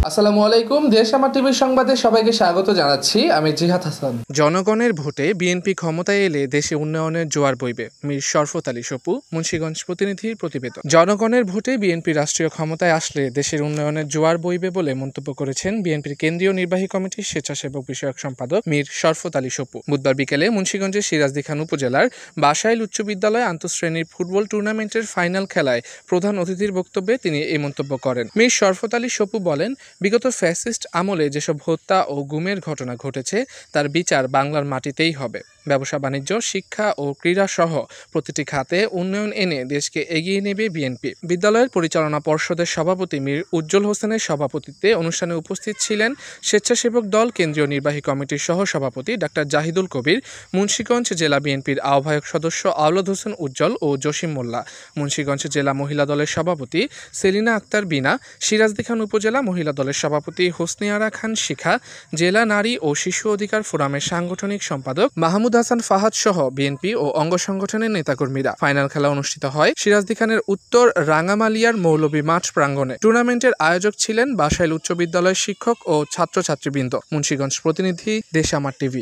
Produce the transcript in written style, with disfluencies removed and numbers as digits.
আসসালামু আলাইকুম। দেশ আমার টিভির সংবাদে সবাইকে স্বাগত জানাচ্ছি। আমি জিহাদ হাসান। জনগণের ভোটে বিএনপি ক্ষমতায় এলে দেশে উন্নয়নের জোয়ার বইবে, মীর শরফত আলী সপু, মুন্সিগঞ্জ প্রতিনিধির প্রতিবেদন। জনগণের ভোটে বিএনপি রাষ্ট্রীয় ক্ষমতায় আসলে দেশের উন্নয়নের জোয়ার বইবে বলে মন্তব্য করেছেন বিএনপির কেন্দ্রীয় নির্বাহী কমিটির স্বেচ্ছাসেবক বিষয়ক সম্পাদক মীর শরফত আলী সপু। বুধবার বিকেলে মুন্সিগঞ্জের সিরাজদি খান উপজেলার বাসাইল উচ্চ বিদ্যালয়ে আন্তঃশ্রেণীর ফুটবল টুর্নামেন্টের ফাইনাল খেলায় প্রধান অতিথির বক্তব্যে তিনি এই মন্তব্য করেন। মীর শরফত আলী সপু বলেন, বিগত ফ্যাসিস্ট আমলে যেসব হত্যা ও গুমের ঘটনা ঘটেছে তার বিচার বাংলার মাটিতেই হবে। ব্যবসা বাণিজ্য, শিক্ষা ও ক্রীড়া সহ প্রতিটি খাতে উন্নয়ন এনে দেশকে এগিয়ে নেবে বিএনপি। বিদ্যালয়ের পরিচালনা পর্ষদের সভাপতি মীর উজ্জ্বল হোসেনের সভাপতিত্বে অনুষ্ঠানে উপস্থিত ছিলেন স্বেচ্ছাসেবক দল কেন্দ্রীয় নির্বাহী কমিটির সহ সভাপতি ডাক্তার জাহিদুল কবির, মুন্সিগঞ্জ জেলা বিএনপির আহ্বায়ক সদস্য আওলাদ হোসেন উজ্জ্বল ও জসিম মোল্লা, মুন্সিগঞ্জ জেলা মহিলা দলের সভাপতি সেলিনা আক্তার বিনা, সিরাজদি খান উপজেলা মহিলা দলের সভাপতি হোসনে আরা খান শিখা, জেলা নারী ও শিশু অধিকার ফোরামের সাংগঠনিক সম্পাদক মাহমুদ হাসান ফাহাদ সহ বিএনপি ও অঙ্গ সংগঠনের নেতাকর্মীরা। ফাইনাল খেলা অনুষ্ঠিত হয় সিরাজদি খানের উত্তর রাঙ্গামালিয়ার মৌলভী মাঠ প্রাঙ্গণে। টুর্নামেন্টের আয়োজক ছিলেন বাসাইল উচ্চ বিদ্যালয়ের শিক্ষক ও ছাত্রছাত্রীবৃন্দ। মুন্সিগঞ্জ প্রতিনিধি, দেশ আমার টিভি।